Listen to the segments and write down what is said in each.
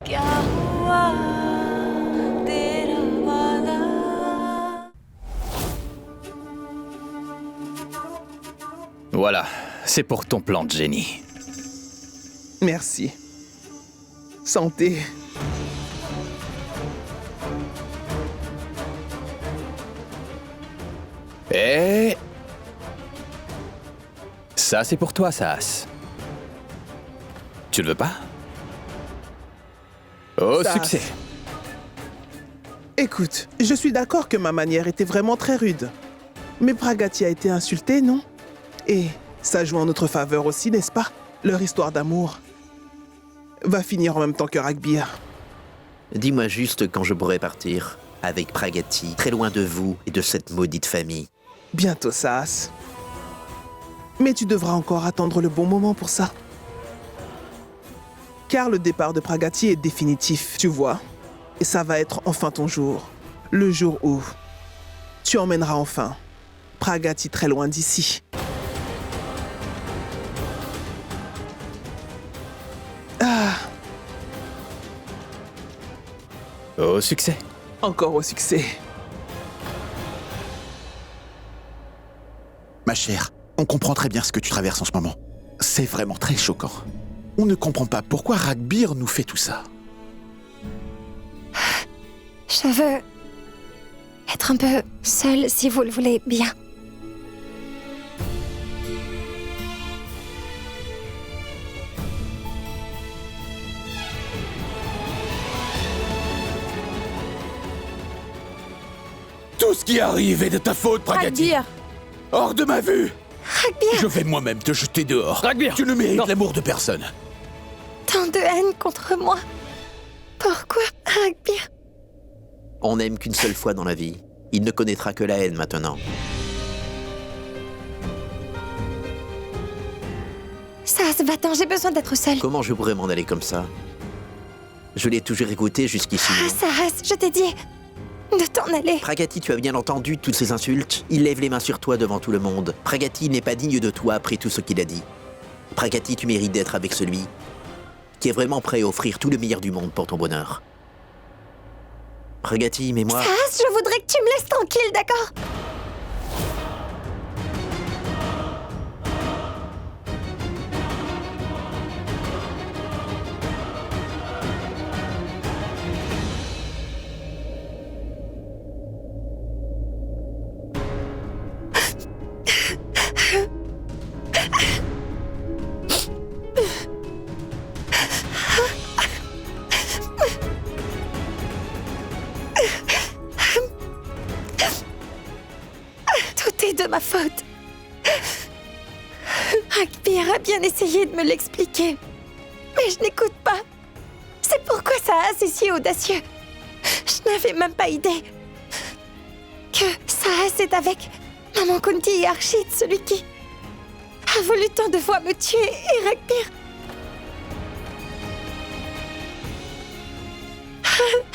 क्या हुआ तेरा वादा Voilà, c'est pour ton plan de génie. Merci. Santé. Et... ça, c'est pour toi, Saas. Tu le veux pas? Au Saas. succès. Écoute, je suis d'accord que ma manière était vraiment très rude. Mais Pragati a été insulté, non? Et ça joue en notre faveur aussi, n'est-ce pas? Leur histoire d'amour va finir en même temps que Ragbir. Dis-moi juste quand je pourrai partir, avec Pragati, très loin de vous et de cette maudite famille. Bientôt, Saas. Mais tu devras encore attendre le bon moment pour ça. Car le départ de Pragati est définitif, tu vois. Et ça va être enfin ton jour. Le jour où tu emmèneras enfin Pragati très loin d'ici. Ah, Au succès. encore au succès. Ma chère, on comprend très bien ce que tu traverses en ce moment. C'est vraiment très choquant. On ne comprend pas pourquoi Ragbir nous fait tout ça. Je veux être un peu seule, si vous le voulez bien. Tout ce qui arrive est de ta faute, Pragati. Ragbir, Hors de ma vue. Ragbir, Je vais moi-même te jeter dehors. Ragbir. Tu ne mérites Non. l'amour de personne. tant de haine contre moi. Pourquoi, Ragbir? On n'aime qu'une seule fois dans la vie. Il ne connaîtra que la haine maintenant. Va-t'en, j'ai besoin d'être seule. Comment je pourrais m'en aller comme ça? Je l'ai toujours écouté jusqu'ici. Ah, Saas, je t'ai dit de t'en aller. Pragati, tu as bien entendu toutes ces insultes? Il lève les mains sur toi devant tout le monde. Pragati n'est pas digne de toi après tout ce qu'il a dit. Pragati, tu mérites d'être avec celui qui est vraiment prêt à offrir tout le meilleur du monde pour ton bonheur. Pragati, mais moi... Saas, je voudrais que tu me laisses tranquille, d'accord? Tout est de ma faute. Ragbir a bien essayé de me l'expliquer. Mais je n'écoute pas. C'est pourquoi Saas est si audacieux. Je n'avais même pas idée que Saas est avec Maman Kunti et Archid, celui qui a voulu tant de fois me tuer, et Ragbir.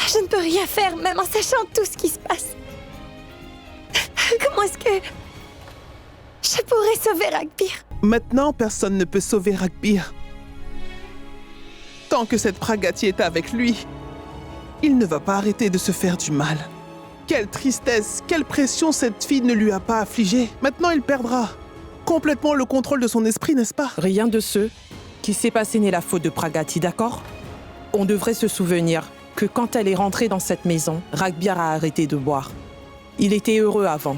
Je ne peux rien faire, même en sachant tout ce qui se passe. Comment est-ce que je pourrais sauver Ragbir? Maintenant, personne ne peut sauver Ragbir. Tant que cette Pragati est avec lui, il ne va pas arrêter de se faire du mal. Quelle tristesse, quelle pression cette fille ne lui a pas affligée. Maintenant, il perdra complètement le contrôle de son esprit, n'est-ce pas? Rien de ce qui s'est passé n'est la faute de Pragati, d'accord? On devrait se souvenir que quand elle est rentrée dans cette maison, Ragbir a arrêté de boire. Il était heureux avant.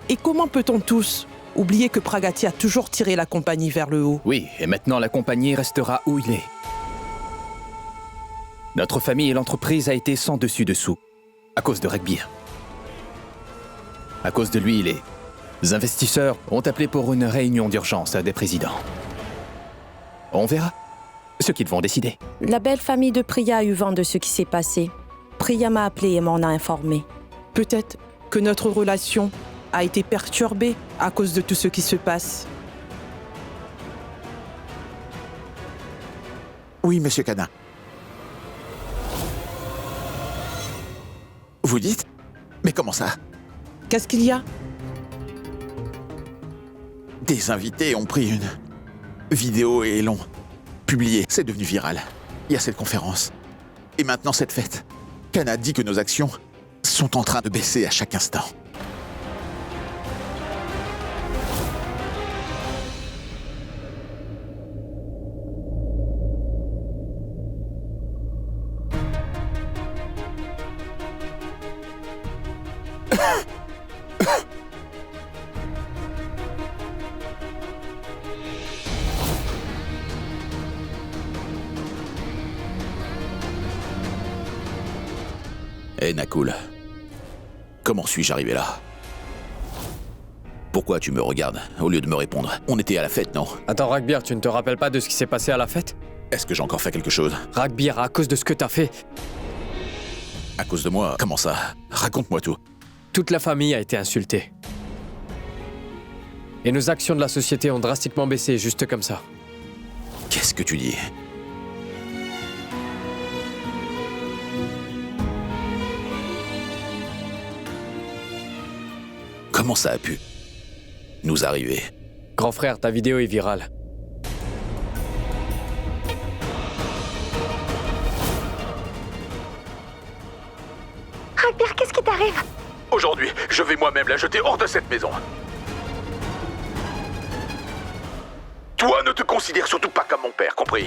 Et comment peut-on tous oublier que Pragati a toujours tiré la compagnie vers le haut? Oui, et maintenant la compagnie restera où il est. Notre famille et l'entreprise a été sans dessus-dessous, à cause de Ragbir. À cause de lui, les investisseurs ont appelé pour une réunion d'urgence des présidents. On verra ce qu'ils vont décider. La belle famille de Priya a eu vent de ce qui s'est passé. Priya m'a appelé et m'en a informé. Peut-être que notre relation a été perturbée à cause de tout ce qui se passe. Oui, monsieur Kana. Vous dites? Mais comment ça? Qu'est-ce qu'il y a? Des invités ont pris une vidéo et l'ont publiée. C'est devenu viral. Il y a cette conférence. Et maintenant cette fête. Kana dit que nos actions sont en train de baisser à chaque instant. Hé Nakul, comment suis-je arrivé là? Pourquoi tu me regardes au lieu de me répondre? On était à la fête, non? Attends, Ragbir, tu ne te rappelles pas de ce qui s'est passé à la fête? Est-ce que j'ai encore fait quelque chose? Ragbir, à cause de ce que t'as fait, À cause de moi? Comment ça? Raconte-moi tout. toute la famille a été insultée. Et nos actions de la société ont drastiquement baissé, juste comme ça. Qu'est-ce que tu dis? Comment ça a pu nous arriver? Grand frère, ta vidéo est virale. Ragbir, qu'est-ce qui t'arrive? Aujourd'hui, je vais moi-même la jeter hors de cette maison. Toi, ne te considère surtout pas comme mon père, compris?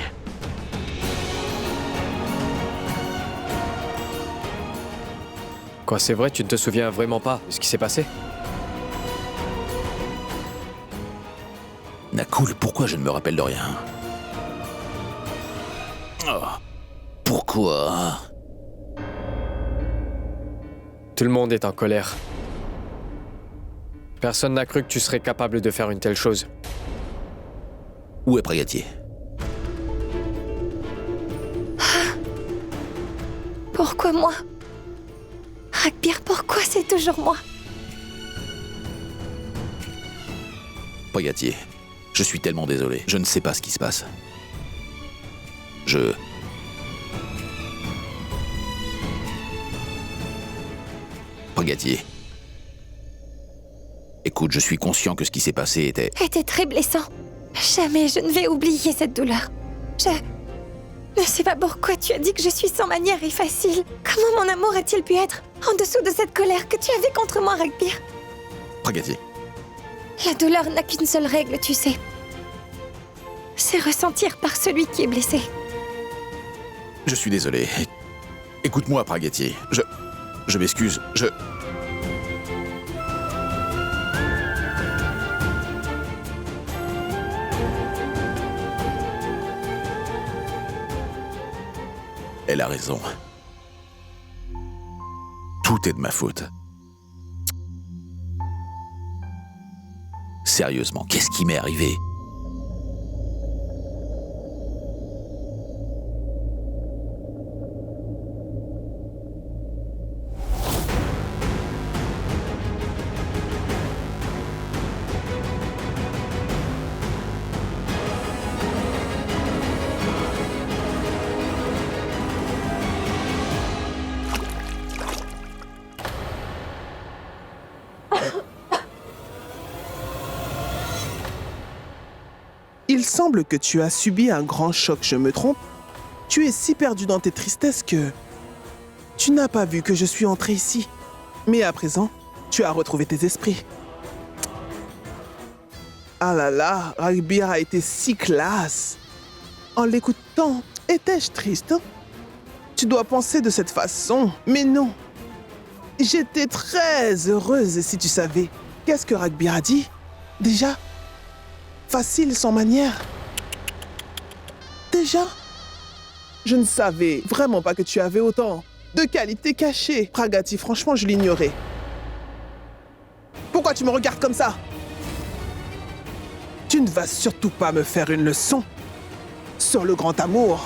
Quoi, c'est vrai, tu ne te souviens vraiment pas de ce qui s'est passé? Nakul, pourquoi je ne me rappelle de rien? Oh, pourquoi? Tout le monde est en colère. Personne n'a cru que tu serais capable de faire une telle chose. Où est Pragati? Pourquoi moi? Ragbir, pourquoi c'est toujours moi? Pragati, je suis tellement désolé. Je ne sais pas ce qui se passe. Pragati. Écoute, je suis conscient que ce qui s'est passé était... Était très blessant. Jamais je ne vais oublier cette douleur. Je ne sais pas pourquoi tu as dit que je suis sans manière et facile. Comment mon amour a-t-il pu être en dessous de cette colère que tu avais contre moi, Ragbir? Pragati. La douleur n'a qu'une seule règle, tu sais. C'est ressentir par celui qui est blessé. Je suis désolé. Écoute-moi, Pragati. Je m'excuse. Elle a raison. Tout est de ma faute. Sérieusement, qu'est-ce qui m'est arrivé? Il semble que tu as subi un grand choc, je me trompe? Tu es si perdu dans tes tristesses que... Tu n'as pas vu que je suis entré ici. Mais à présent, tu as retrouvé tes esprits. Ah là là, Ragbir a été si classe. En l'écoutant, étais-je triste? Tu dois penser de cette façon, mais non. J'étais très heureuse si tu savais. Qu'est-ce que Ragbir a dit? Déjà? Facile sans manière. Déjà? Je ne savais vraiment pas que tu avais autant de qualités cachées. Pragati, franchement, je l'ignorais. Pourquoi tu me regardes comme ça? Tu ne vas surtout pas me faire une leçon sur le grand amour.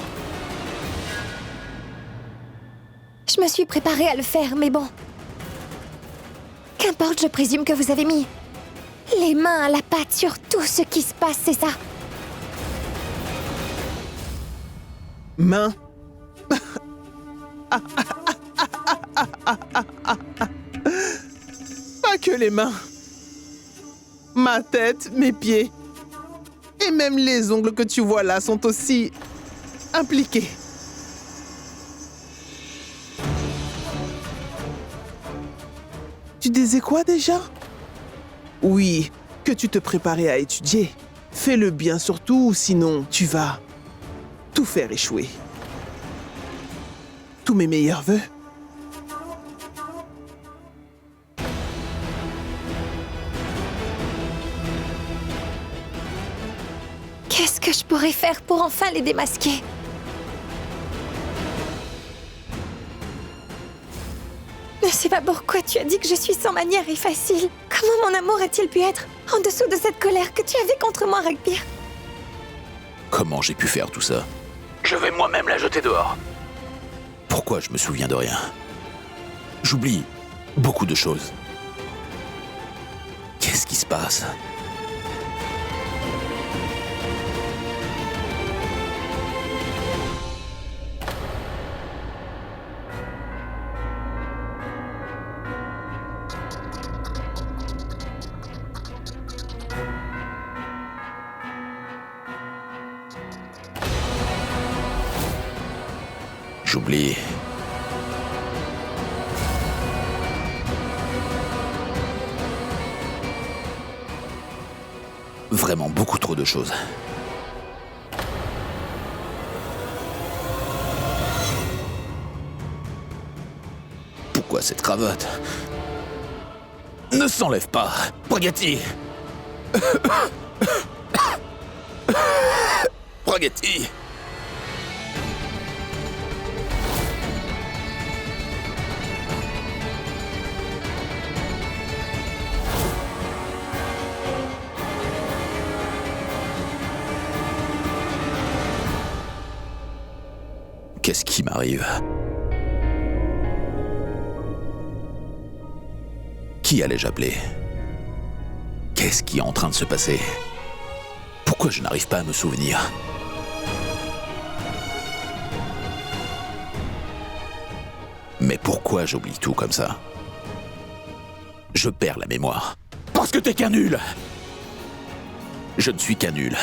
Je me suis préparée à le faire, mais bon. Qu'importe, je présume que vous avez mis les mains à la pâte sur tout ce qui se passe, c'est ça? Main. Pas que les mains. Ma tête, mes pieds. Et même les ongles que tu vois là sont aussi impliqués. Tu disais quoi déjà? Oui, que tu te préparais à étudier. Fais-le bien surtout, sinon tu vas tout faire échouer. Tous mes meilleurs vœux. Qu'est-ce que je pourrais faire pour enfin les démasquer? Je ne sais pas pourquoi tu as dit que je suis sans manière et facile. Comment mon amour a-t-il pu être en dessous de cette colère que tu avais contre moi, Ragbir? Comment j'ai pu faire tout ça? Je vais moi-même la jeter dehors. Pourquoi je me souviens de rien? J'oublie beaucoup de choses. Qu'est-ce qui se passe? J'oublie. Vraiment beaucoup trop de choses. Pourquoi cette cravate ne s'enlève pas, Pragati? Pragati! Qu'est-ce qui m'arrive? Qui allais-je appeler? Qu'est-ce qui est en train de se passer? Pourquoi je n'arrive pas à me souvenir? Mais pourquoi j'oublie tout comme ça? Je perds la mémoire. Parce que t'es qu'un nul! Je ne suis qu'un nul.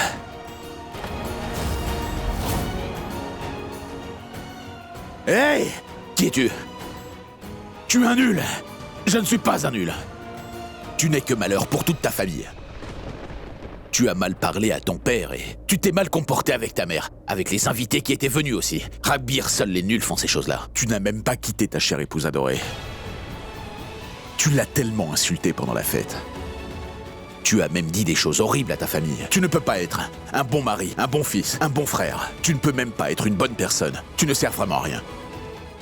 Hey! Qui es-tu? Tu es un nul! Je ne suis pas un nul. Tu n'es que malheur pour toute ta famille. Tu as mal parlé à ton père et tu t'es mal comporté avec ta mère, avec les invités qui étaient venus aussi. Ragbir, seuls les nuls font ces choses-là. Tu n'as même pas quitté ta chère épouse adorée. Tu l'as tellement insultée pendant la fête. Tu as même dit des choses horribles à ta famille. Tu ne peux pas être un bon mari, un bon fils, un bon frère. Tu ne peux même pas être une bonne personne. Tu ne sers vraiment à rien.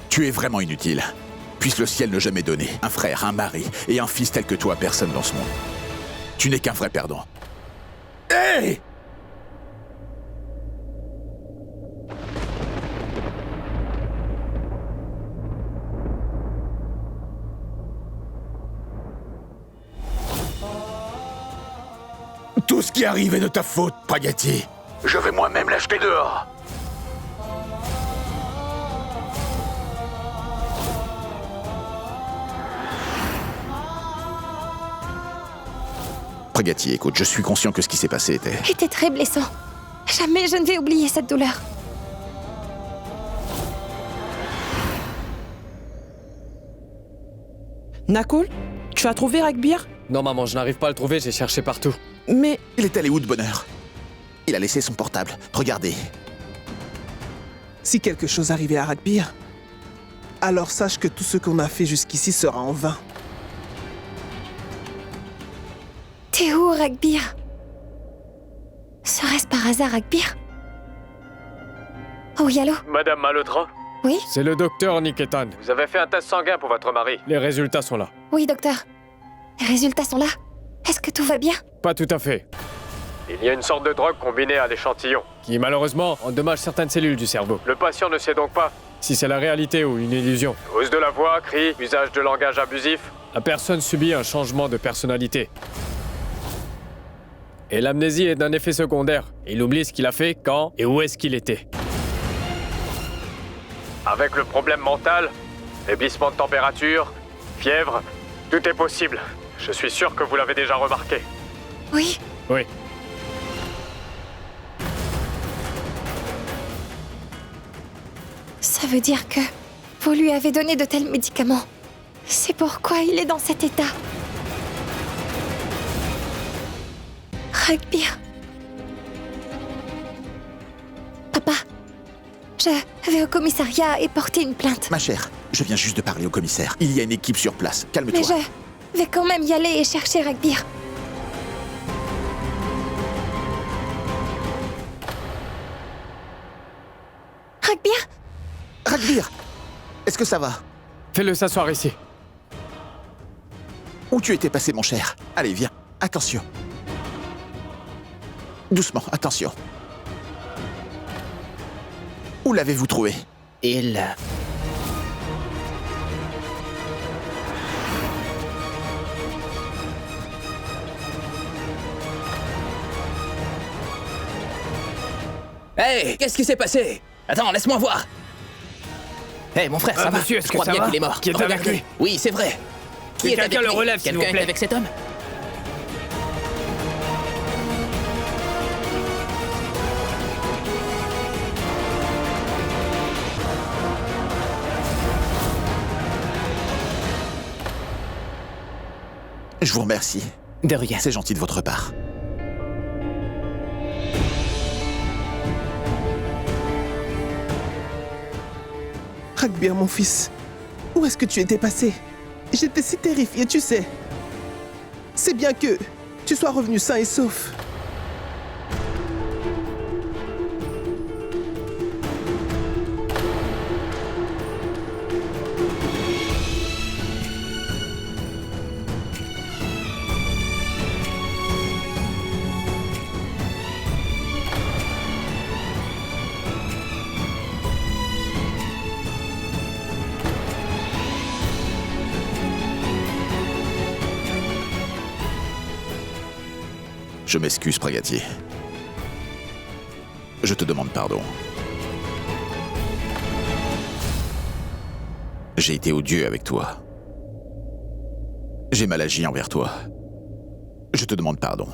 Tu es vraiment inutile. Puisse le ciel ne jamais donner un frère, un mari et un fils tel que toi à personne dans ce monde. Tu n'es qu'un vrai perdant. Hey! Tout ce qui arrive est de ta faute, Pragati. Je vais moi-même l'acheter dehors. Pragati, écoute, je suis conscient que ce qui s'est passé était très blessant. Jamais je ne vais oublier cette douleur. Nakul, tu as trouvé Ragbir? Non, maman, je n'arrive pas à le trouver, j'ai cherché partout. Mais Il est allé où de bonne heure? Il a laissé son portable. Regardez. Si quelque chose arrivait à Ragbir, alors sache que tout ce qu'on a fait jusqu'ici sera en vain. T'es où, Ragbir? Serait-ce par hasard Ragbir? Oh oui, allô? Madame Malhotra? Oui? C'est le docteur Niketan. Vous avez fait un test sanguin pour votre mari. Les résultats sont là. Oui, docteur. Les résultats sont là. Est-ce que tout va bien? Pas tout à fait. Il y a une sorte de drogue combinée à l'échantillon, qui malheureusement endommage certaines cellules du cerveau. Le patient ne sait donc pas si c'est la réalité ou une illusion. Hausse de la voix, cris, usage de langage abusif. La personne subit un changement de personnalité. Et l'amnésie est d'un effet secondaire. Il oublie ce qu'il a fait, quand et où est-ce qu'il était. Avec le problème mental, faiblissement de température, fièvre, tout est possible. Je suis sûr que vous l'avez déjà remarqué. Oui? Oui. Ça veut dire que vous lui avez donné de tels médicaments C'est pourquoi il est dans cet état. Ragbir. Papa, je vais au commissariat et porter une plainte. Ma chère, je viens juste de parler au commissaire. Il y a une équipe sur place. Calme-toi. Mais je vais quand même y aller et chercher Ragbir. Ragbir? Ragbir, est-ce que ça va? Fais-le s'asseoir ici. Où tu étais passé, mon cher? Allez, viens. Attention. Doucement, attention. Où l'avez-vous trouvé? Il... Hey, qu'est-ce qui s'est passé? Attends, laisse-moi voir. Hey, mon frère, ça va? monsieur, est-ce Je que crois ça bien va? qu'il est mort. Qui est avec Regardez. lui? Oui, c'est vrai. Qui Que est avec quelqu'un le lui? relève, s'il vous Quelqu'un plaît. est avec cet homme? Je vous remercie. De rien. C'est gentil de votre part. Ragbir, mon fils, où est-ce que tu étais passé? J'étais si terrifié, tu sais. C'est bien que tu sois revenu sain et sauf. Je m'excuse, Pragati. Je te demande pardon. J'ai été odieux avec toi. J'ai mal agi envers toi. Je te demande pardon.